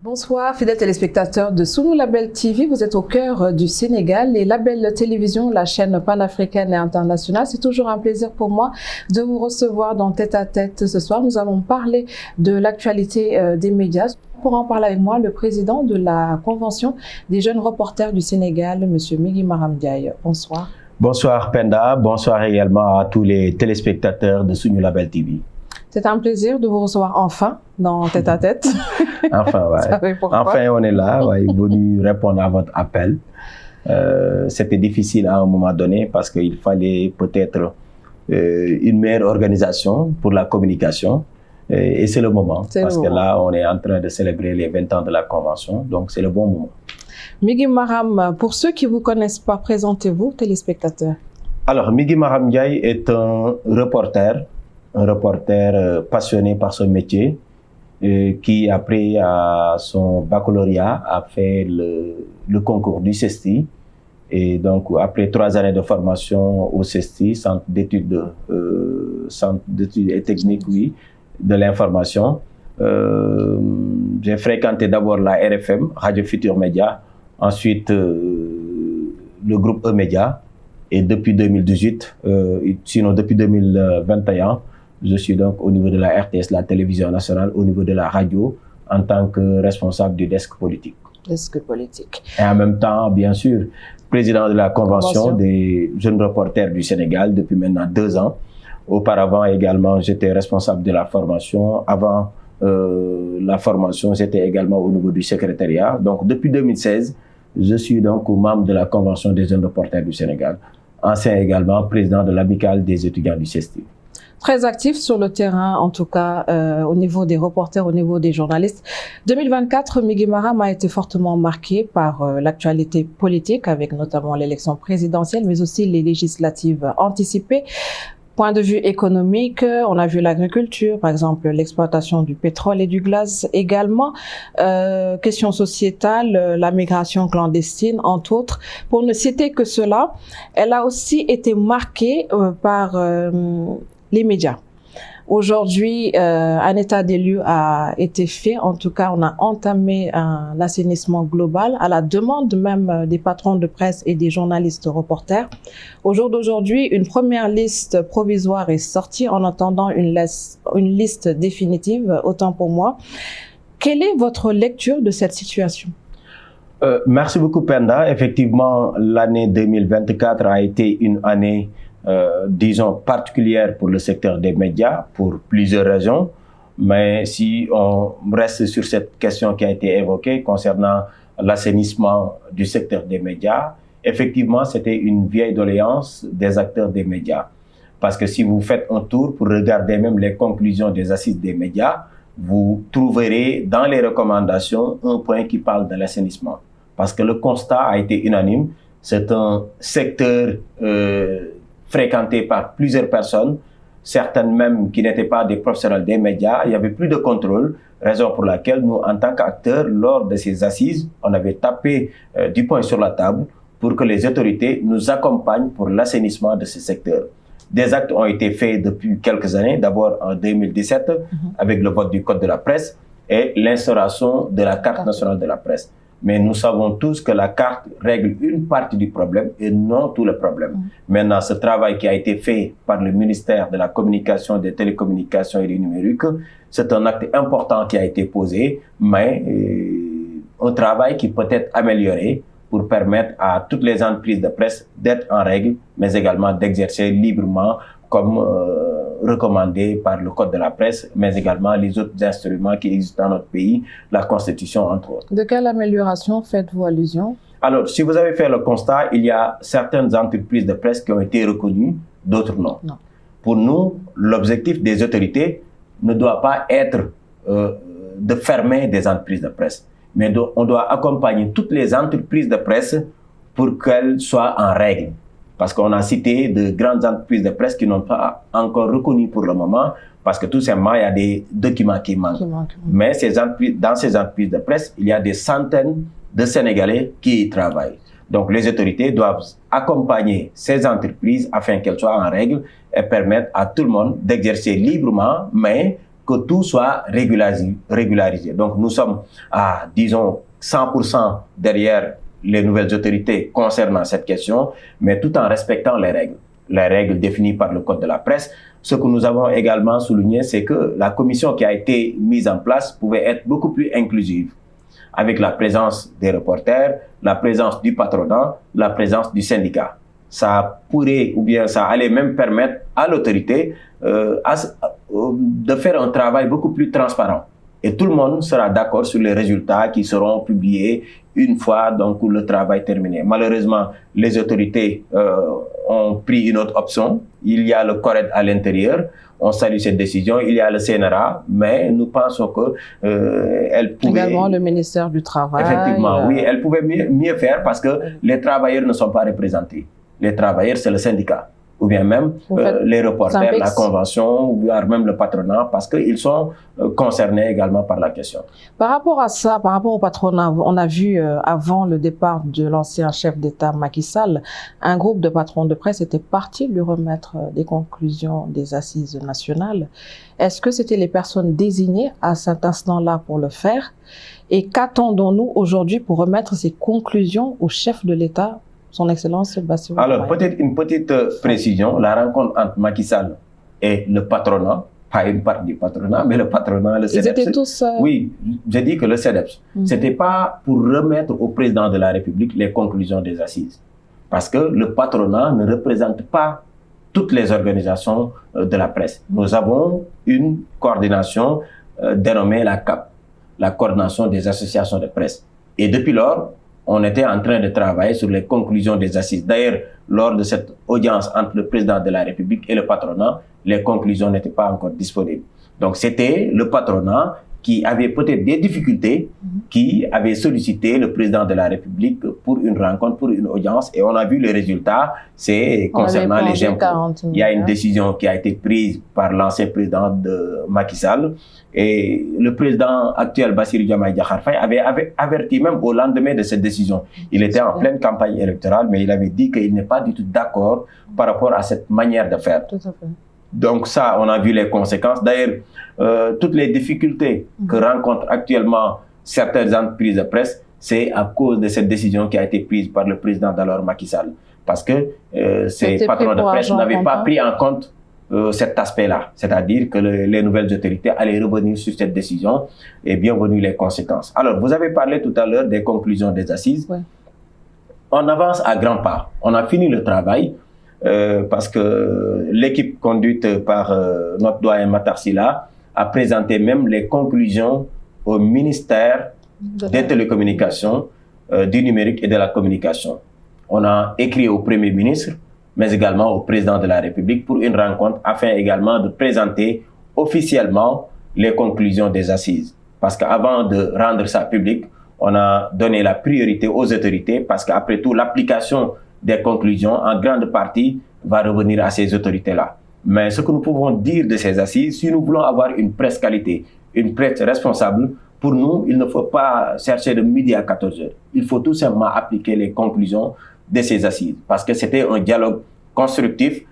Bonsoir, fidèles téléspectateurs de Sunu Label TV. Vous êtes au cœur du Sénégal et Label Télévision, la chaîne panafricaine et internationale. C'est toujours un plaisir pour moi de vous recevoir dans Tête à Tête. Ce soir, nous allons parler de l'actualité des médias. Pour en parler avec moi, le président de la Convention des jeunes reporters du Sénégal, M. Migui Maram Ndiaye. Bonsoir. Bonsoir Penda, bonsoir également à tous les téléspectateurs de Sunu Label TV. C'est un plaisir de vous recevoir enfin dans Tête à Tête. Enfin, ouais. Enfin, on est là, ouais, venu répondre à votre appel. C'était difficile à un moment donné parce qu'il fallait peut-être une meilleure organisation pour la communication. Et c'est le moment, parce que là, on est en train de célébrer les 20 ans de la Convention, donc c'est le bon moment. Migui Maram, pour ceux qui ne vous connaissent pas, présentez-vous, téléspectateurs. Alors, Migui Maram Ndiaye est un reporter passionné par son métier, qui après son baccalauréat a fait le concours du CESTI. Et donc, après 3 années de formation au CESTI, Centre d'études et techniques, oui, de l'information, j'ai fréquenté d'abord la RFM, Radio Futur Média, ensuite le groupe E-Média, et depuis 2018, sinon depuis 2021, je suis donc au niveau de la RTS, la télévision nationale, au niveau de la radio, en tant que responsable du desk politique. Desk politique. Et en même temps, bien sûr, président de la Convention des jeunes reporters du Sénégal depuis maintenant 2 ans. Auparavant également, j'étais responsable de la formation. Avant la formation, j'étais également au niveau du secrétariat. Donc depuis 2016, je suis donc membre de la Convention des jeunes reporters du Sénégal. Ancien également président de l'amicale des étudiants du CESTI. Très actif sur le terrain, en tout cas au niveau des reporters, au niveau des journalistes. 2024, Migui Maram a été fortement marqué par l'actualité politique, avec notamment l'élection présidentielle, mais aussi les législatives anticipées. Point de vue économique, on a vu l'agriculture, par exemple l'exploitation du pétrole et du gaz également. Question sociétale, la migration clandestine, entre autres. Pour ne citer que cela, elle a aussi été marquée par les médias. Aujourd'hui, un état des lieux a été fait. En tout cas, on a entamé un assainissement global à la demande même des patrons de presse et des journalistes reporters. Au jour d'aujourd'hui, une première liste provisoire est sortie en attendant une liste définitive, autant pour moi. Quelle est votre lecture de cette situation? Merci beaucoup Penda. Effectivement, l'année 2024 a été une année disons particulière pour le secteur des médias pour plusieurs raisons, mais si on reste sur cette question qui a été évoquée concernant l'assainissement du secteur des médias, effectivement c'était une vieille doléance des acteurs des médias, parce que si vous faites un tour pour regarder même les conclusions des assises des médias, vous trouverez dans les recommandations un point qui parle de l'assainissement, parce que le constat a été unanime. C'est un secteur fréquenté par plusieurs personnes, certaines même qui n'étaient pas des professionnels des médias. Il n'y avait plus de contrôle, raison pour laquelle nous, en tant qu'acteurs, lors de ces assises, on avait tapé du poing sur la table pour que les autorités nous accompagnent pour l'assainissement de ce secteur. Des actes ont été faits depuis quelques années, d'abord en 2017, avec le vote du Code de la presse et l'instauration de la Carte nationale de la presse. Mais nous savons tous que la carte règle une partie du problème et non tout le problème. Maintenant, ce travail qui a été fait par le ministère de la Communication, des Télécommunications et du Numérique, c'est un acte important qui a été posé, mais un travail qui peut être amélioré pour permettre à toutes les entreprises de presse d'être en règle, mais également d'exercer librement comme recommandé par le Code de la presse, mais également les autres instruments qui existent dans notre pays, la Constitution entre autres. De quelle amélioration faites-vous allusion? Alors, si vous avez fait le constat, il y a certaines entreprises de presse qui ont été reconnues, d'autres non. Pour nous, l'objectif des autorités ne doit pas être de fermer des entreprises de presse, mais on doit accompagner toutes les entreprises de presse pour qu'elles soient en règle. Parce qu'on a cité de grandes entreprises de presse qui n'ont pas encore reconnu pour le moment, parce que tout simplement, il y a des documents qui manquent. Mais dans ces entreprises de presse, il y a des centaines de Sénégalais qui y travaillent. Donc, les autorités doivent accompagner ces entreprises afin qu'elles soient en règle et permettre à tout le monde d'exercer librement, mais que tout soit régularisé. Donc, nous sommes à, disons, 100% derrière les nouvelles autorités concernant cette question, mais tout en respectant les règles définies par le Code de la presse. Ce que nous avons également souligné, c'est que la commission qui a été mise en place pouvait être beaucoup plus inclusive, avec la présence des reporters, la présence du patronat, la présence du syndicat. Ça pourrait, ou bien ça allait même permettre à l'autorité de faire un travail beaucoup plus transparent. Et tout le monde sera d'accord sur les résultats qui seront publiés une fois donc le travail terminé. Malheureusement, les autorités ont pris une autre option. Il y a le CORED à l'intérieur. On salue cette décision. Il y a le CNRA, mais nous pensons que elle pouvait... Également le ministère du Travail. Effectivement, oui, elle pouvait mieux faire parce que les travailleurs ne sont pas représentés. Les travailleurs, c'est le syndicat, ou bien même les reporters, la convention, ou bien même le patronat, parce qu'ils sont concernés également par la question. Par rapport à ça, par rapport au patronat, on a vu avant le départ de l'ancien chef d'État Macky Sall, un groupe de patrons de presse était parti lui remettre des conclusions des assises nationales. Est-ce que c'était les personnes désignées à cet instant-là pour le faire? Et qu'attendons-nous aujourd'hui pour remettre ces conclusions au chef de l'État, son Excellence Bassirou Diomaye? Alors, peut-être une petite précision. La rencontre entre Macky Sall et le patronat, pas une partie du patronat, mais le patronat, le CEDEPS. Ils étaient tous... Oui, j'ai dit que le CEDEPS, c'était pas pour remettre au président de la République les conclusions des assises. Parce que le patronat ne représente pas toutes les organisations de la presse. Nous avons une coordination dénommée la CAP, la coordination des associations de presse. Et depuis lors, on était en train de travailler sur les conclusions des assises. D'ailleurs, lors de cette audience entre le président de la République et le patronat, les conclusions n'étaient pas encore disponibles. Donc, c'était le patronat qui avait peut-être des difficultés, qui avait sollicité le président de la République pour une rencontre, pour une audience, et on a vu les résultats, c'est concernant les impôts. Il y a une décision qui a été prise par l'ancien président de Macky Sall, et le président actuel, Bassirou Diomaye Diakhar Faye, avait averti même au lendemain de cette décision. Il était en pleine campagne électorale, mais il avait dit qu'il n'est pas du tout d'accord par rapport à cette manière de faire. Tout à fait. Donc ça, on a vu les conséquences. D'ailleurs, toutes les difficultés que rencontrent actuellement certaines entreprises de presse, c'est à cause de cette décision qui a été prise par le président d'alors Macky Sall. Parce que ces patrons de presse n'avaient pas pris en compte cet aspect-là. C'est-à-dire que les nouvelles autorités allaient revenir sur cette décision et bienvenue les conséquences. Alors, vous avez parlé tout à l'heure des conclusions des assises. Ouais. On avance à grands pas. On a fini le travail. Parce que l'équipe conduite par notre doyen Matar Sylla a présenté même les conclusions au ministère des télécommunications, du numérique et de la communication. On a écrit au Premier ministre, mais également au président de la République pour une rencontre afin également de présenter officiellement les conclusions des assises. Parce qu'avant de rendre ça public, on a donné la priorité aux autorités parce qu'après tout, l'application des conclusions, en grande partie, va revenir à ces autorités-là. Mais ce que nous pouvons dire de ces assises, si nous voulons avoir une presse qualité, une presse responsable, pour nous, il ne faut pas chercher de midi à 14 heures. Il faut tout simplement appliquer les conclusions de ces assises. Parce que c'était un dialogue constructif,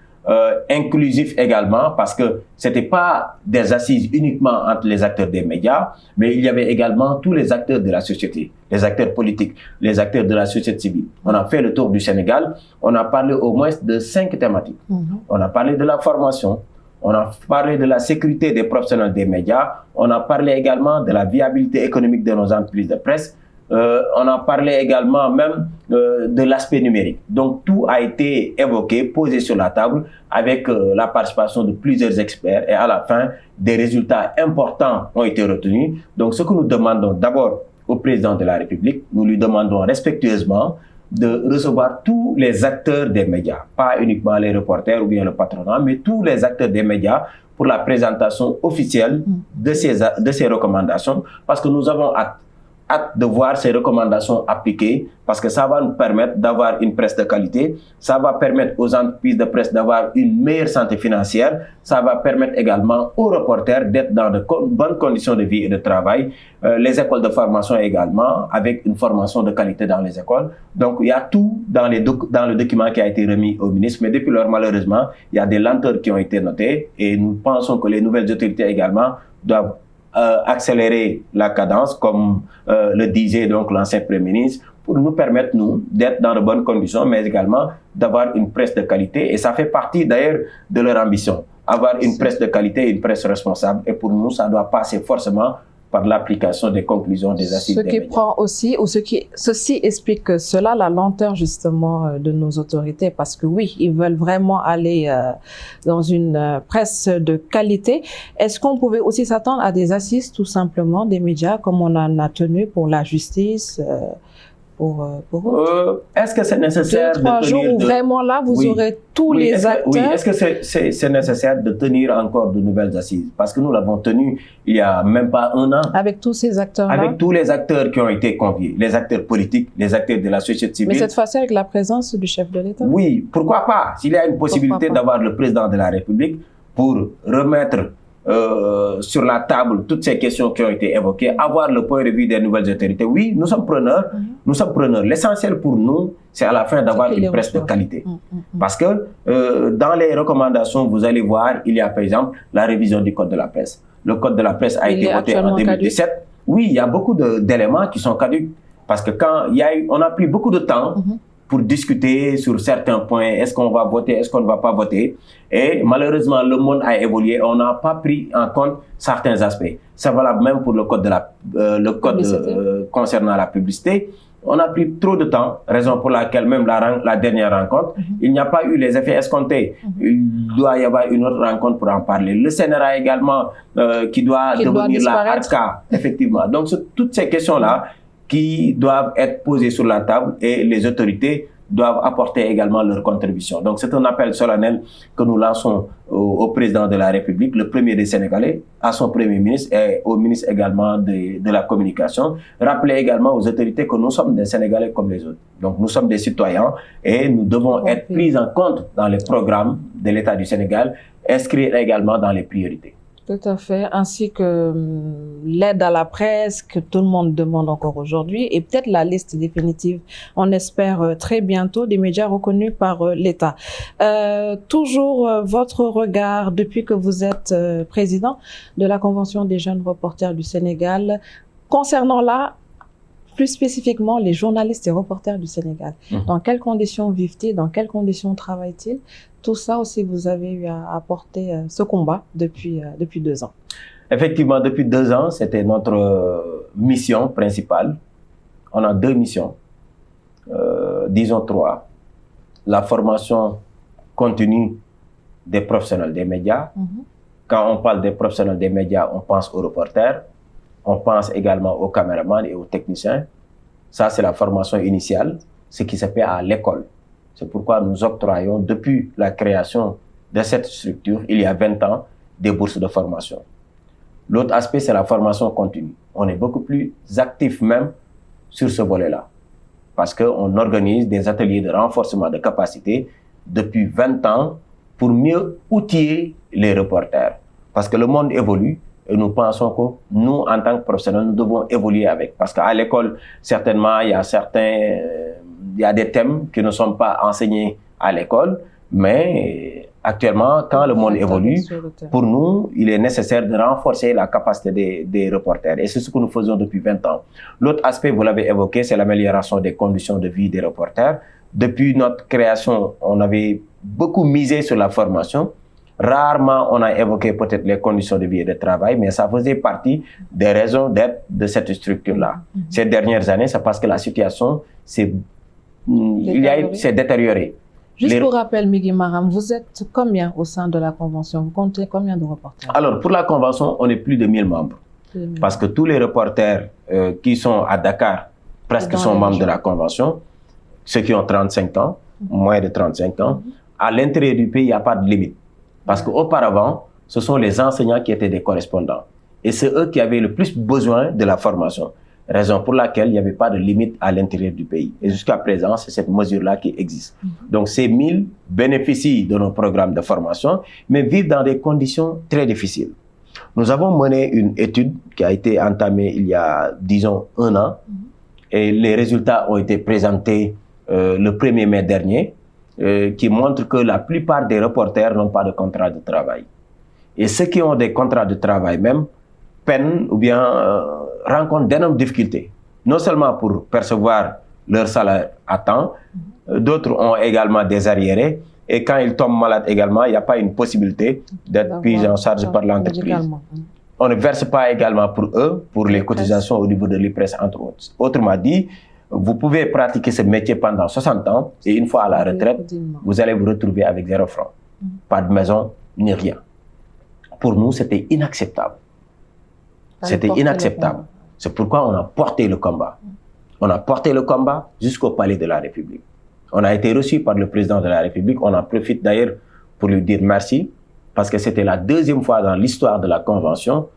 inclusif également, parce que ce n'était pas des assises uniquement entre les acteurs des médias, mais il y avait également tous les acteurs de la société, les acteurs politiques, les acteurs de la société civile. On a fait le tour du Sénégal, on a parlé au moins de 5 thématiques. On a parlé de la formation, on a parlé de la sécurité des professionnels des médias, on a parlé également de la viabilité économique de nos entreprises de presse, on a parlé également même de l'aspect numérique. Donc tout a été évoqué, posé sur la table avec la participation de plusieurs experts et à la fin, des résultats importants ont été retenus. Donc ce que nous demandons d'abord au président de la République, nous lui demandons respectueusement de recevoir tous les acteurs des médias, pas uniquement les reporters ou bien le patronat, mais tous les acteurs des médias pour la présentation officielle de ces recommandations parce que nous avons hâte. hâte de voir ces recommandations appliquées parce que ça va nous permettre d'avoir une presse de qualité, ça va permettre aux entreprises de presse d'avoir une meilleure santé financière, ça va permettre également aux reporters d'être dans de bonnes conditions de vie et de travail, les écoles de formation également, avec une formation de qualité dans les écoles. Donc, il y a tout dans le document qui a été remis au ministre, mais depuis lors, malheureusement, il y a des lenteurs qui ont été notées et nous pensons que les nouvelles autorités également doivent accélérer la cadence, comme le disait donc l'ancien Premier ministre, pour nous permettre, nous, d'être dans de bonnes conditions, mais également d'avoir une presse de qualité. Et ça fait partie d'ailleurs de leur ambition, avoir une presse de qualité et une presse responsable. Et pour nous, ça doit passer forcément par l'application des conclusions des assises des médias. Ce qui prend aussi, ou ceci explique cela, la lenteur justement de nos autorités, parce que oui, ils veulent vraiment aller dans une presse de qualité. Est-ce qu'on pouvait aussi s'attendre à des assises tout simplement des médias, comme on en a tenu pour la justice pour eux? Est-ce que c'est nécessaire 2-3 jours où vraiment là, vous aurez tous les acteurs? Oui, est-ce que c'est nécessaire de tenir encore de nouvelles assises? Parce que nous l'avons tenu il y a même pas un an. Avec tous ces acteurs-là? Avec tous les acteurs qui ont été conviés, les acteurs politiques, les acteurs de la société civile. Mais cette fois-ci avec la présence du chef de l'État? Oui, pourquoi pas? S'il y a une possibilité d'avoir le président de la République pour remettre sur la table toutes ces questions qui ont été évoquées, avoir le point de vue des nouvelles autorités. Oui, nous sommes preneurs. Nous sommes preneurs. L'essentiel pour nous, c'est à la fin d'avoir une presse de qualité. Parce que dans les recommandations, vous allez voir, il y a par exemple la révision du Code de la presse. Le Code de la presse a été voté en 2017. Caduc. Oui, il y a beaucoup d'éléments qui sont caducs. Parce que quand on a pris beaucoup de temps pour discuter sur certains points, est-ce qu'on va voter, est-ce qu'on ne va pas voter. Et malheureusement, le monde a évolué, on n'a pas pris en compte certains aspects. C'est valable même pour le code, concernant la publicité. On a pris trop de temps, raison pour laquelle même la dernière rencontre, il n'y a pas eu les effets escomptés. Il doit y avoir une autre rencontre pour en parler. Le CNRA également, qui doit devenir la ARCA, effectivement. Donc, toutes ces questions-là, qui doivent être posées sur la table et les autorités doivent apporter également leur contribution. Donc c'est un appel solennel que nous lançons au président de la République, le premier des Sénégalais, à son premier ministre et au ministre également de la communication. Rappeler également aux autorités que nous sommes des Sénégalais comme les autres. Donc nous sommes des citoyens et nous devons être pris en compte dans les programmes de l'État du Sénégal, inscrire également dans les priorités. Tout à fait, ainsi que l'aide à la presse que tout le monde demande encore aujourd'hui et peut-être la liste définitive, on espère très bientôt, des médias reconnus par l'État. Toujours votre regard depuis que vous êtes président de la Convention des jeunes reporters du Sénégal concernant là, plus spécifiquement les journalistes et reporters du Sénégal. Dans quelles conditions vivent-ils? Dans quelles conditions travaillent-ils? Tout ça aussi, vous avez eu à apporter ce combat depuis 2 ans. Effectivement, depuis 2 ans, c'était notre mission principale. On a 2 missions, disons 3. La formation continue des professionnels des médias. Quand on parle des professionnels des médias, on pense aux reporters. On pense également aux caméramans et aux techniciens. Ça, c'est la formation initiale, ce qui se fait à l'école. C'est pourquoi nous octroyons, depuis la création de cette structure, il y a 20 ans, des bourses de formation. L'autre aspect, c'est la formation continue. On est beaucoup plus actifs même sur ce volet-là. Parce qu'on organise des ateliers de renforcement de capacité depuis 20 ans pour mieux outiller les reporters. Parce que le monde évolue. Et nous pensons que nous, en tant que professionnels, nous devons évoluer avec. Parce qu'à l'école, certainement, il y a des thèmes qui ne sont pas enseignés à l'école. Mais actuellement, quand le monde évolue, pour nous, il est nécessaire de renforcer la capacité des reporters. Et c'est ce que nous faisons depuis 20 ans. L'autre aspect, vous l'avez évoqué, c'est l'amélioration des conditions de vie des reporters. Depuis notre création, on avait beaucoup misé sur la formation. Rarement, on a évoqué peut-être les conditions de vie et de travail, mais ça faisait partie des raisons d'être de cette structure-là. Ces dernières années, c'est parce que la situation s'est détériorée. Juste pour rappel, Migui Maram, vous êtes combien au sein de la Convention? Vous comptez combien de reporters? Alors, pour la Convention, on est plus de 1000 membres. Parce que tous les reporters qui sont à Dakar, presque sont membres de la Convention. Ceux qui ont 35 ans, moins de 35 ans. À l'intérieur du pays, il n'y a pas de limite. Parce qu'auparavant, ce sont les enseignants qui étaient des correspondants. Et c'est eux qui avaient le plus besoin de la formation. raison pour laquelle il n'y avait pas de limite à l'intérieur du pays. Et jusqu'à présent, c'est cette mesure-là qui existe. Donc ces 1000 bénéficient de nos programmes de formation, mais vivent dans des conditions très difficiles. Nous avons mené une étude qui a été entamée il y a, disons, 1 an, et les résultats ont été présentés le 1er mai dernier, qui montrent que la plupart des reporters n'ont pas de contrat de travail. Et ceux qui ont des contrats de travail même peinent ou bien rencontrent d'énormes difficultés, non seulement pour percevoir leur salaire à temps, d'autres ont également des arriérés, et quand ils tombent malades également, il n'y a pas une possibilité d'être pris en charge par l'entreprise. On ne verse pas également pour eux, pour les cotisations au niveau de l'IPRES, entre autres. Autrement dit, vous pouvez pratiquer ce métier pendant 60 ans, et une fois à la retraite, vous allez vous retrouver avec 0 francs. Pas de maison, ni rien. Pour nous, c'était inacceptable. C'était inacceptable. C'est pourquoi on a porté le combat. On a porté le combat jusqu'au palais de la République. On a été reçu par le président de la République. On en profite d'ailleurs pour lui dire merci, parce que c'était la 2e fois dans l'histoire de la Convention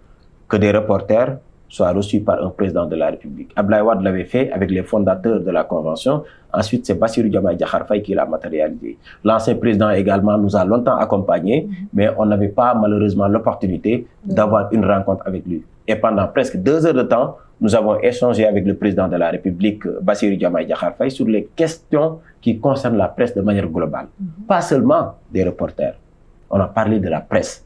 que des reporters soient reçus par un président de la République. Abdoulaye Wade l'avait fait avec les fondateurs de la Convention. Ensuite, c'est Bassirou Diomaye Diakhar Faye qui l'a matérialisé. L'ancien président également nous a longtemps accompagnés, mais on n'avait pas malheureusement l'opportunité d'avoir une rencontre avec lui. Et pendant presque 2 heures de temps, nous avons échangé avec le président de la République, Bassirou Diomaye Diakhar Faye, sur les questions qui concernent la presse de manière globale. Pas seulement des reporters. On a parlé de la presse.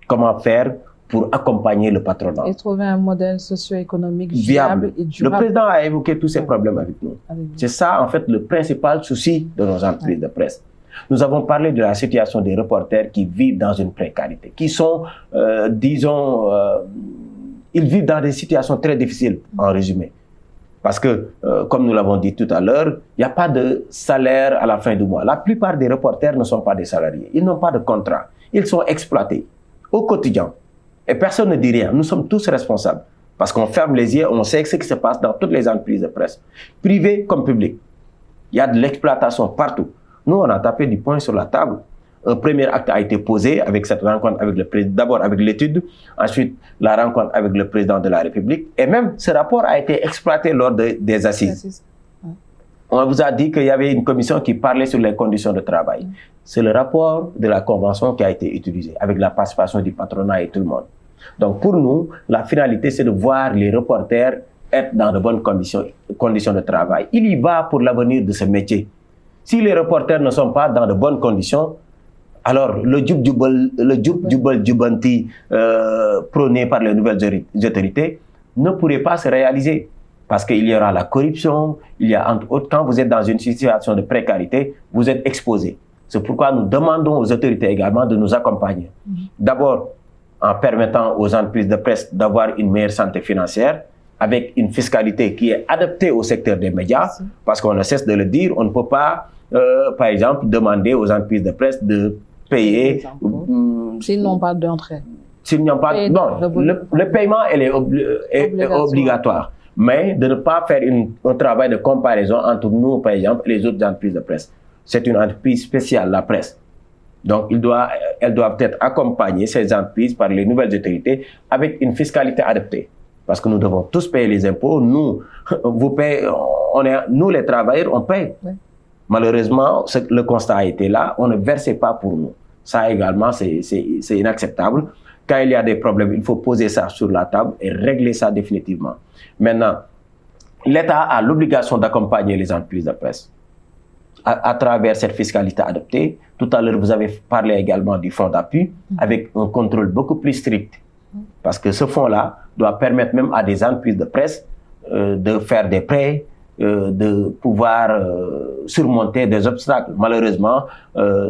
Comment faire pour accompagner le patronat. Et trouver un modèle socio-économique viable et durable. Le président a évoqué tous ces problèmes avec nous. C'est ça, en fait, le principal souci de nos entreprises de presse. Nous avons parlé de la situation des reporters qui vivent dans une précarité, qui sont, disons, ils vivent dans des situations très difficiles, en résumé. Parce que, comme nous l'avons dit tout à l'heure, il n'y a pas de salaire à la fin du mois. La plupart des reporters ne sont pas des salariés. Ils n'ont pas de contrat. Ils sont exploités au quotidien. Et personne ne dit rien. Nous sommes tous responsables. Parce qu'on ferme les yeux, on sait ce qui se passe dans toutes les entreprises de presse, privées comme publiques. Il y a de l'exploitation partout. Nous, on a tapé du poing sur la table. Un premier acte a été posé avec cette rencontre avec le président, d'abord avec l'étude, ensuite la rencontre avec le président de la République. Et même ce rapport a été exploité lors des assises. On vous a dit qu'il y avait une commission qui parlait sur les conditions de travail. C'est le rapport de la Convention qui a été utilisé avec la participation du patronat et tout le monde. Donc pour nous, la finalité, c'est de voir les reporters être dans de bonnes conditions de travail. Il y va pour l'avenir de ce métier. Si les reporters ne sont pas dans de bonnes conditions, alors le Djubal-Djubanti prôné par les nouvelles autorités ne pourrait pas se réaliser. Parce qu'il y aura la corruption, il y a entre autres, quand vous êtes dans une situation de précarité, vous êtes exposé. C'est pourquoi nous demandons aux autorités également de nous accompagner. D'abord, en permettant aux entreprises de presse d'avoir une meilleure santé financière, avec une fiscalité qui est adaptée au secteur des médias, parce qu'on ne cesse de le dire, on ne peut pas, par exemple, demander aux entreprises de presse de payer... S'ils n'ont pas d'entrée. S'ils n'ont pas... Non, le paiement est obligatoire. Mais de ne pas faire un travail de comparaison entre nous, par exemple, et les autres entreprises de presse. C'est une entreprise spéciale, la presse. Donc, elles doivent être accompagnées, ces entreprises, par les nouvelles autorités, avec une fiscalité adaptée. Parce que nous devons tous payer les impôts. Nous, nous les travailleurs, on paye. Oui. Malheureusement, le constat a été là, on ne versait pas pour nous. Ça également, c'est inacceptable. Quand il y a des problèmes, il faut poser ça sur la table et régler ça définitivement. Maintenant, l'État a l'obligation d'accompagner les entreprises de presse à travers cette fiscalité adaptée. Tout à l'heure, vous avez parlé également du fonds d'appui avec un contrôle beaucoup plus strict. Parce que ce fonds-là doit permettre même à des entreprises de presse de faire des prêts, de pouvoir surmonter des obstacles. Malheureusement,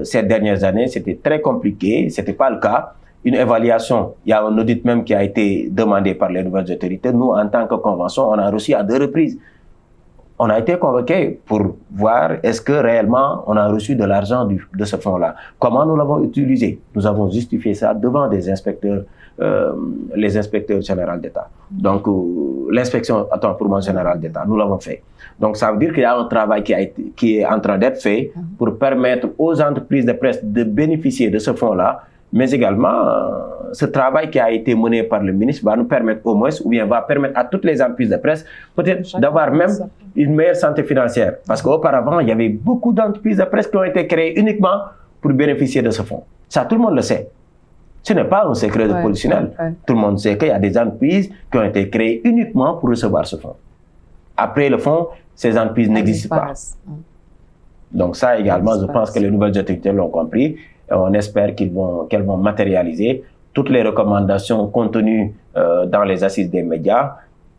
ces dernières années, c'était très compliqué, ce n'était pas le cas. Une évaluation, il y a un audit même qui a été demandé par les nouvelles autorités. Nous, en tant que convention, on a reçu à 2 reprises. On a été convoqués pour voir est-ce que réellement on a reçu de l'argent de ce fonds-là. Comment nous l'avons utilisé? Nous avons justifié ça devant des inspecteurs, les inspecteurs généraux d'État. Donc, l'inspection à temps pour moi générale d'État, nous l'avons fait. Donc, ça veut dire qu'il y a un travail qui est en train d'être fait pour permettre aux entreprises de presse de bénéficier de ce fonds-là mais également ce travail qui a été mené par le ministre va nous permettre au moins, ou bien va permettre à toutes les entreprises de presse, peut-être d'avoir même une meilleure santé financière. Parce qu'auparavant, il y avait beaucoup d'entreprises de presse qui ont été créées uniquement pour bénéficier de ce fonds. Ça, tout le monde le sait. Ce n'est pas un secret de polichinelle. Tout le monde sait qu'il y a des entreprises qui ont été créées uniquement pour recevoir ce fonds. Après le fonds, ces entreprises n'existent pas. Donc ça également, je pense que les nouvelles autorités l'ont compris. Et on espère qu'elles vont matérialiser toutes les recommandations contenues dans les assises des médias,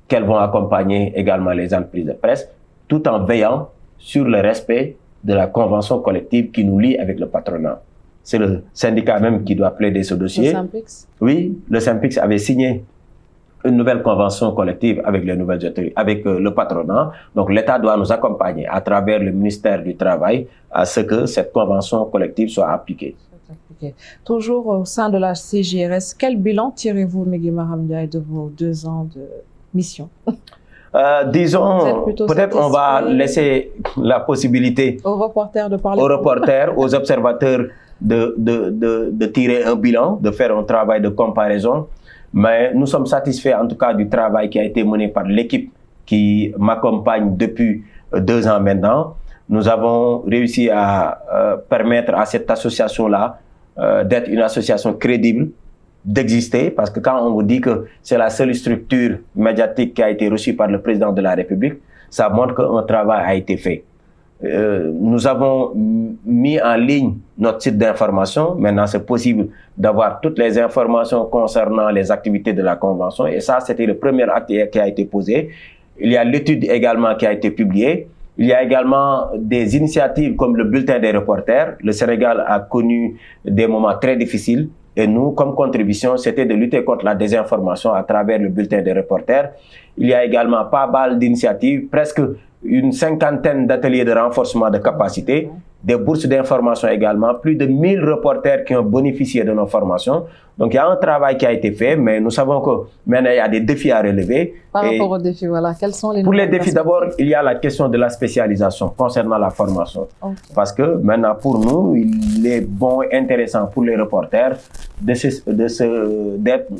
qu'elles vont accompagner également les entreprises de presse, tout en veillant sur le respect de la convention collective qui nous lie avec le patronat. C'est le syndicat même qui doit plaider ce dossier. Le Synpics? Oui, le Synpics avait signé une nouvelle convention collective avec les nouvelles autorités, avec le patronat. Donc l'État doit nous accompagner à travers le ministère du Travail à ce que cette convention collective soit appliquée. Toujours au sein de la CJRS, quel bilan tirez-vous, Migui Maram Ndiaye, de vos 2 ans de mission? Disons, peut-être on va laisser la possibilité aux reporters de parler. Aux reporters, aux observateurs de tirer un bilan, de faire un travail de comparaison. Mais nous sommes satisfaits en tout cas du travail qui a été mené par l'équipe qui m'accompagne depuis 2 ans maintenant. Nous avons réussi à permettre à cette association-là d'être une association crédible, d'exister, parce que quand on vous dit que c'est la seule structure médiatique qui a été reçue par le président de la République, ça montre qu'un travail a été fait. Nous avons mis en ligne notre site d'information. Maintenant, c'est possible d'avoir toutes les informations concernant les activités de la Convention. Et ça, c'était le premier acte qui a été posé. Il y a l'étude également qui a été publiée. Il y a également des initiatives comme le bulletin des reporters. Le Sénégal a connu des moments très difficiles. Et nous, comme contribution, c'était de lutter contre la désinformation à travers le bulletin des reporters. Il y a également pas mal d'initiatives, presque une 50aine d'ateliers de renforcement de capacité, des bourses d'information également, plus de 1000 reporters qui ont bénéficié de nos formations. Donc il y a un travail qui a été fait, mais nous savons que maintenant il y a des défis à relever. Par rapport aux défis, voilà, quels sont les... Pour les défis, d'abord, il y a la question de la spécialisation concernant la formation. Parce que maintenant, pour nous, il est bon et intéressant pour les reporters d'être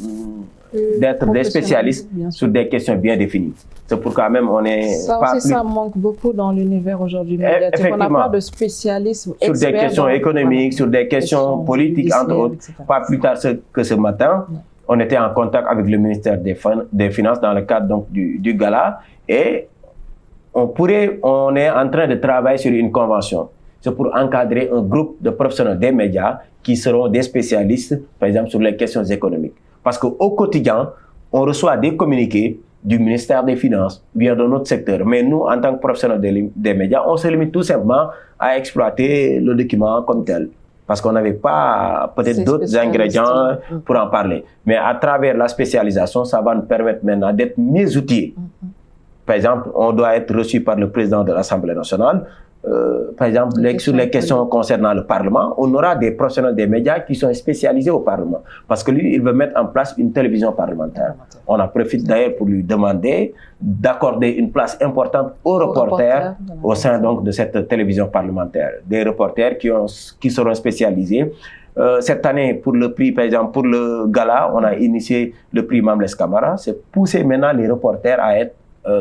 des spécialistes sur des questions bien définies. C'est pourquoi même on est... Ça manque beaucoup dans l'univers aujourd'hui médiatique. On n'a pas de spécialistes sur des questions économiques, sur des questions politiques, entre autres. Pas plus tard que ce matin, on était en contact avec le ministère des Finances dans le cadre donc, du gala et on est en train de travailler sur une convention. C'est pour encadrer un groupe de professionnels des médias qui seront des spécialistes, par exemple, sur les questions économiques. Parce qu'au quotidien, on reçoit des communiqués du ministère des Finances, bien de notre secteur. Mais nous, en tant que professionnels des médias, on se limite tout simplement à exploiter le document comme tel. Parce qu'on n'avait pas peut-être d'autres ingrédients pour en parler. Mais à travers la spécialisation, ça va nous permettre maintenant d'être mieux outillés. Par exemple, on doit être reçu par le président de l'Assemblée nationale. Par exemple, sur les questions concernant le Parlement, on aura des professionnels des médias qui sont spécialisés au Parlement. Parce que lui, il veut mettre en place une télévision parlementaire. On en profite d'ailleurs pour lui demander d'accorder une place importante aux reporters au sein donc de cette télévision parlementaire. Des reporters qui seront spécialisés. Cette année, pour le prix, par exemple, pour le gala, on a initié le prix Mamles Camara. C'est pousser maintenant les reporters à être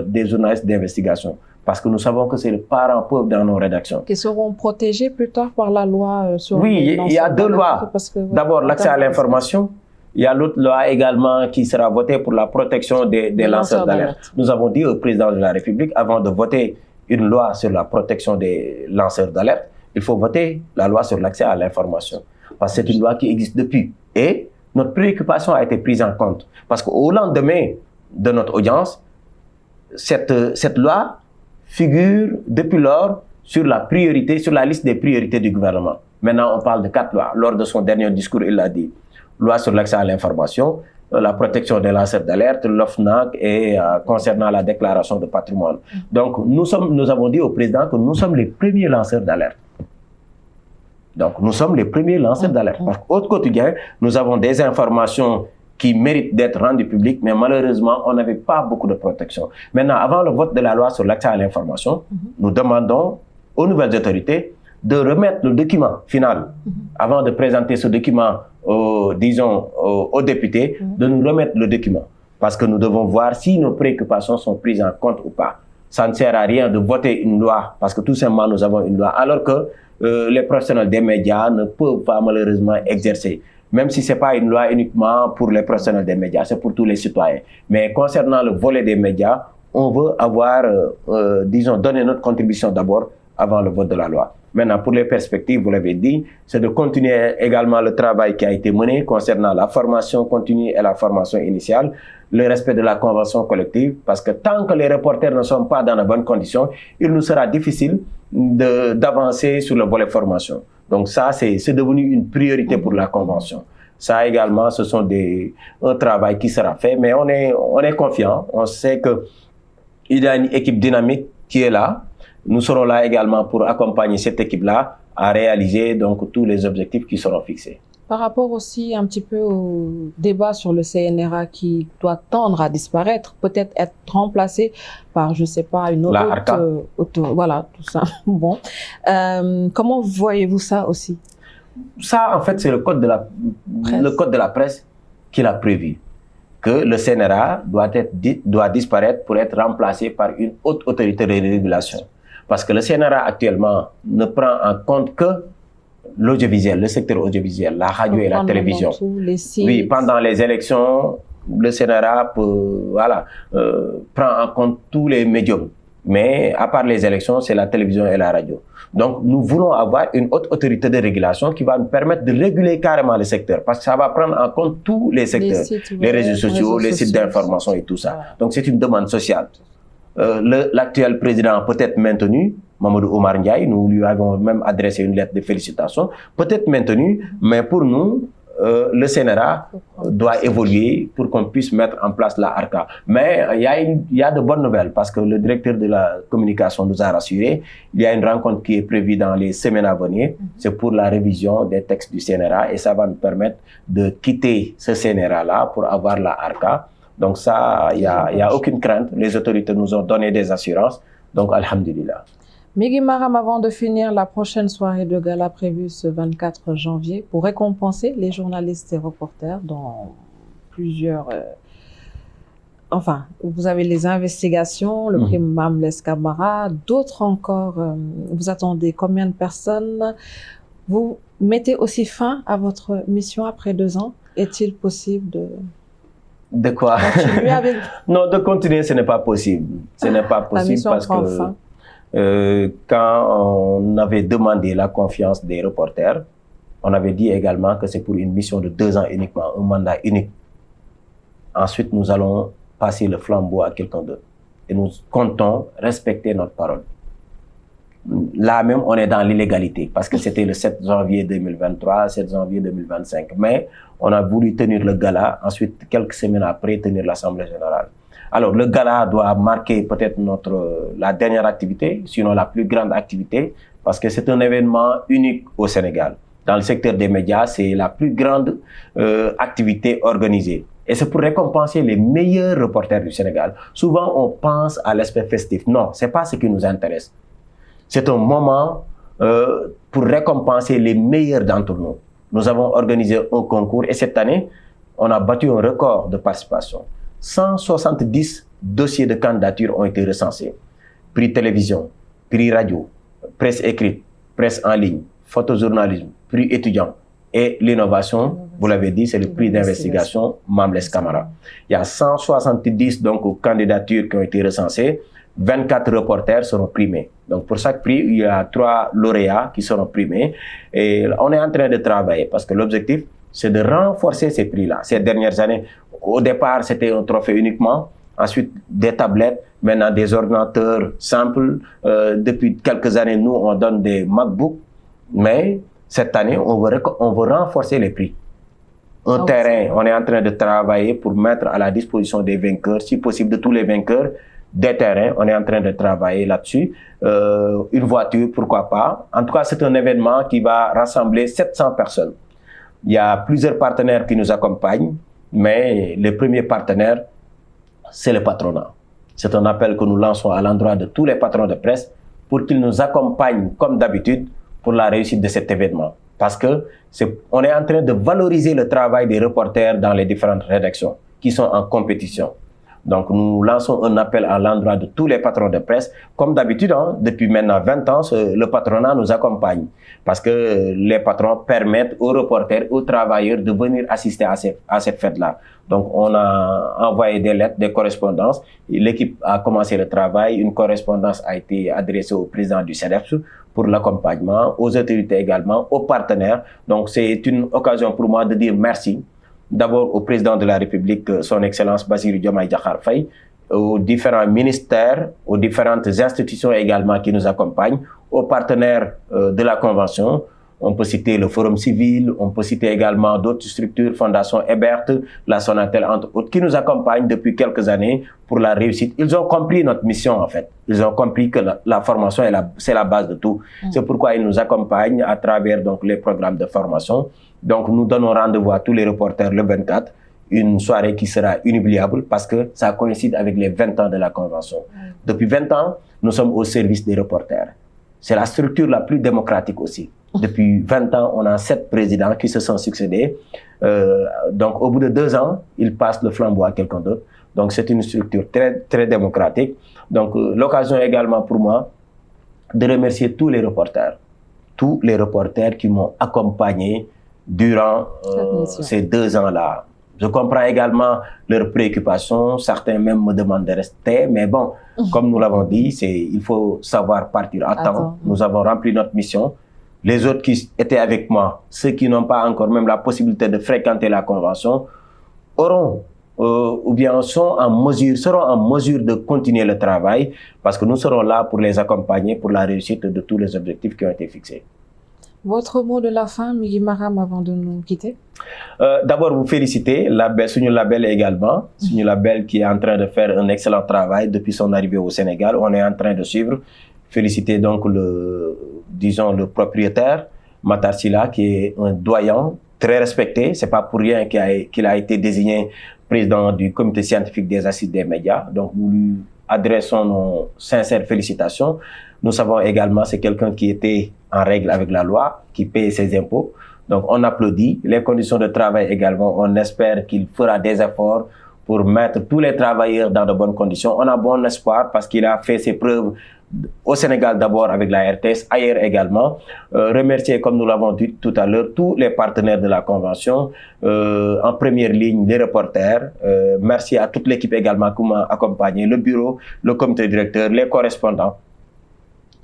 des journalistes d'investigation. Parce que nous savons que c'est le parent pauvre dans nos rédactions. Qui seront protégés plus tard par la loi sur... Oui, il y a 2 lois. D'abord, l'accès à l'information. Il y a l'autre loi également qui sera votée pour la protection des lanceurs d'alerte. Nous avons dit au président de la République, avant de voter une loi sur la protection des lanceurs d'alerte, il faut voter la loi sur l'accès à l'information. Parce que c'est une loi qui existe depuis. Et notre préoccupation a été prise en compte. Parce qu'au lendemain de notre audience, cette loi figure depuis lors sur la liste des priorités du gouvernement. Maintenant, on parle de 4 lois. Lors de son dernier discours, il l'a dit. Loi sur l'accès à l'information, la protection des lanceurs d'alerte, l'OFNAC et concernant la déclaration de patrimoine. Donc, nous avons dit au président que nous sommes les premiers lanceurs d'alerte. Donc, nous sommes les premiers lanceurs d'alerte. Parce qu'au quotidien, nous avons des informations qui méritent d'être rendues publiques, mais malheureusement, on n'avait pas beaucoup de protection. Maintenant, avant le vote de la loi sur l'accès à l'information, nous demandons aux nouvelles autorités de remettre le document final, avant de présenter ce document aux députés de nous remettre le document. Parce que nous devons voir si nos préoccupations sont prises en compte ou pas. Ça ne sert à rien de voter une loi, parce que tout simplement nous avons une loi, alors que les professionnels des médias ne peuvent pas malheureusement exercer. Même si ce n'est pas une loi uniquement pour les professionnels des médias, c'est pour tous les citoyens. Mais concernant le volet des médias, on veut avoir, donner notre contribution d'abord avant le vote de la loi. Maintenant, pour les perspectives, vous l'avez dit, c'est de continuer également le travail qui a été mené concernant la formation continue et la formation initiale, le respect de la convention collective, parce que tant que les reporters ne sont pas dans de bonnes conditions, il nous sera difficile d'avancer sur le volet formation. Donc ça, c'est devenu une priorité pour la convention. Ça également, ce sont un travail qui sera fait, mais on est confiant, on sait qu'il y a une équipe dynamique qui est là. Nous serons là également pour accompagner cette équipe-là à réaliser donc tous les objectifs qui seront fixés. Par rapport aussi un petit peu au débat sur le CNRA qui doit tendre à disparaître, peut-être être remplacé par, je ne sais pas, une autre, voilà, tout ça. Bon, comment voyez-vous ça aussi? Ça, en fait, c'est le code de la presse qui l'a prévu, que le CNRA doit disparaître pour être remplacé par une haute autorité de régulation. Parce que le CNRA actuellement ne prend en compte que l'audiovisuel, le secteur audiovisuel, la radio et la télévision. Oui, pendant les élections, le CNRA prend en compte tous les médiums. Mais à part les élections, c'est la télévision et la radio. Donc, nous voulons avoir une haute autorité de régulation qui va nous permettre de réguler carrément le secteur. Parce que ça va prendre en compte tous les secteurs, les réseaux sociaux, les sites d'information et tout ça. Voilà. Donc, c'est une demande sociale. L'actuel président peut être maintenu, Mamadou Oumar Ndiaye, nous lui avons même adressé une lettre de félicitations, peut être maintenu, mais pour nous, le CNRA doit évoluer pour qu'on puisse mettre en place la ARCA. Mais il y a de bonnes nouvelles parce que le directeur de la communication nous a rassuré. Il y a une rencontre qui est prévue dans les semaines à venir. C'est pour la révision des textes du CNRA et ça va nous permettre de quitter ce CNRA-là pour avoir la ARCA. Donc ça, il n'y a aucune crainte. Les autorités nous ont donné des assurances. Donc, alhamdulillah. Migui Maram, avant de finir la prochaine soirée de gala prévue ce 24 janvier pour récompenser les journalistes et reporters dans plusieurs... vous avez les investigations, le prix Mame Less Camara, d'autres encore. Vous attendez combien de personnes? Vous mettez aussi fin à votre mission après 2 ans? Est-il possible de quoi? Avec... Non, de continuer, ce n'est pas possible. Ce n'est pas possible parce que quand on avait demandé la confiance des reporters, on avait dit également que c'est pour une mission de 2 ans uniquement, un mandat unique. Ensuite, nous allons passer le flambeau à quelqu'un d'autre. Et nous comptons respecter notre parole. Là même, on est dans l'illégalité parce que c'était le 7 janvier 2023, 7 janvier 2025. Mais on a voulu tenir le gala, ensuite, quelques semaines après, tenir l'Assemblée générale. Alors, le gala doit marquer peut-être la dernière activité, sinon la plus grande activité, parce que c'est un événement unique au Sénégal. Dans le secteur des médias, c'est la plus grande activité organisée. Et c'est pour récompenser les meilleurs reporters du Sénégal. Souvent, on pense à l'aspect festif. Non, ce n'est pas ce qui nous intéresse. C'est un moment pour récompenser les meilleurs d'entre nous. Nous avons organisé un concours et cette année, on a battu un record de participation. 170 dossiers de candidature ont été recensés. Prix télévision, prix radio, presse écrite, presse en ligne, photojournalisme, prix étudiant et l'innovation, vous l'avez dit, c'est le prix d'investigation Mame Less Camara. Il y a 170 donc, candidatures qui ont été recensées. 24 reporters seront primés. Donc pour chaque prix, il y a 3 lauréats qui seront primés. Et on est en train de travailler parce que l'objectif, c'est de renforcer ces prix-là. Ces dernières années, au départ, c'était un trophée uniquement. Ensuite, des tablettes, maintenant des ordinateurs simples. Depuis quelques années, nous, on donne des MacBooks. Mais cette année, on veut renforcer les prix. Un terrain, on est en train de travailler pour mettre à la disposition des vainqueurs, si possible de tous les vainqueurs, des terrains, on est en train de travailler là-dessus. Une voiture, pourquoi pas. En tout cas, c'est un événement qui va rassembler 700 personnes. Il y a plusieurs partenaires qui nous accompagnent, mais le premier partenaire, c'est le patronat. C'est un appel que nous lançons à l'endroit de tous les patrons de presse pour qu'ils nous accompagnent comme d'habitude pour la réussite de cet événement. parce que on est en train de valoriser le travail des reporters dans les différentes rédactions qui sont en compétition. Donc, nous lançons un appel à l'endroit de tous les patrons de presse. Comme d'habitude, depuis maintenant 20 ans, le patronat nous accompagne parce que les patrons permettent aux reporters, aux travailleurs de venir assister à cette fête-là. Donc, on a envoyé des lettres, des correspondances. L'équipe a commencé le travail. Une correspondance a été adressée au président du CEDEPS pour l'accompagnement, aux autorités également, aux partenaires. Donc, c'est une occasion pour moi de dire merci. D'abord au président de la République, son Excellence Bassirou Diomaye Diakhar Faye, aux différents ministères, aux différentes institutions également qui nous accompagnent, aux partenaires de la Convention. On peut citer le Forum civil, on peut citer également d'autres structures, Fondation Hébert, la Sonatel, entre autres, qui nous accompagnent depuis quelques années pour la réussite. Ils ont compris notre mission, en fait. Ils ont compris que la formation, c'est la base de tout. C'est pourquoi ils nous accompagnent à travers donc, les programmes de formation. Donc, nous donnons rendez-vous à tous les reporters le 24, une soirée qui sera inoubliable parce que ça coïncide avec les 20 ans de la Convention. Depuis 20 ans, nous sommes au service des reporters. C'est la structure la plus démocratique aussi. Depuis 20 ans, on a 7 présidents qui se sont succédés. Donc, au bout de 2 ans, ils passent le flambeau à quelqu'un d'autre. Donc, c'est une structure très, très démocratique. Donc, l'occasion également pour moi de remercier tous les reporters qui m'ont accompagné durant ces 2 ans-là. Je comprends également leurs préoccupations. Certains même me demandent de rester. Mais bon, comme nous l'avons dit, il faut savoir partir à temps. Nous avons rempli notre mission. Les autres qui étaient avec moi, ceux qui n'ont pas encore même la possibilité de fréquenter la Convention, auront ou bien seront en mesure de continuer le travail parce que nous serons là pour les accompagner pour la réussite de tous les objectifs qui ont été fixés. Votre mot de la fin, Migui Maram, avant de nous quitter? D'abord, vous féliciter, Suñu Label également, Suñu Label qui est en train de faire un excellent travail depuis son arrivée au Sénégal. On est en train de suivre. Féliciter donc le propriétaire, Matar Sylla, qui est un doyen très respecté. C'est pas pour rien qu'il a été désigné président du comité scientifique des assises des médias. Donc, nous lui adressons nos sincères félicitations. Nous savons également que c'est quelqu'un qui était en règle avec la loi, qui paye ses impôts. Donc, on applaudit. Les conditions de travail également, on espère qu'il fera des efforts pour mettre tous les travailleurs dans de bonnes conditions. On a bon espoir parce qu'il a fait ses preuves au Sénégal d'abord avec la RTS, ailleurs également. Remercier, comme nous l'avons dit tout à l'heure, tous les partenaires de la Convention, en première ligne, les reporters. Merci à toute l'équipe également qui m'a accompagné, le bureau, le comité directeur, les correspondants.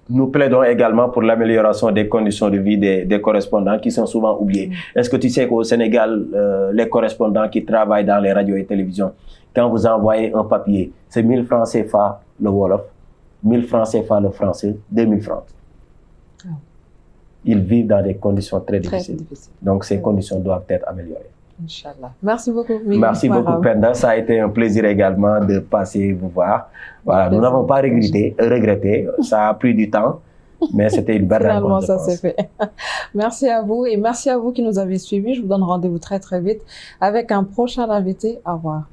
Nous plaidons également pour l'amélioration des conditions de vie des correspondants qui sont souvent oubliés. Est-ce que tu sais qu'au Sénégal, les correspondants qui travaillent dans les radios et télévisions, quand vous envoyez un papier, c'est 1000 francs CFA le Wolof, 1000 francs CFA le français, 2000 francs. Ils vivent dans des conditions très difficiles. Donc ces conditions doivent être améliorées. Inch'Allah. Merci beaucoup. Merci beaucoup, Penda. Ça a été un plaisir également de passer vous voir. Voilà, nous n'avons pas regretté. Ça a pris du temps, mais c'était une belle rencontre. Finalement, ça s'est fait. Merci à vous et merci à vous qui nous avez suivis. Je vous donne rendez-vous très très vite avec un prochain invité. Au revoir.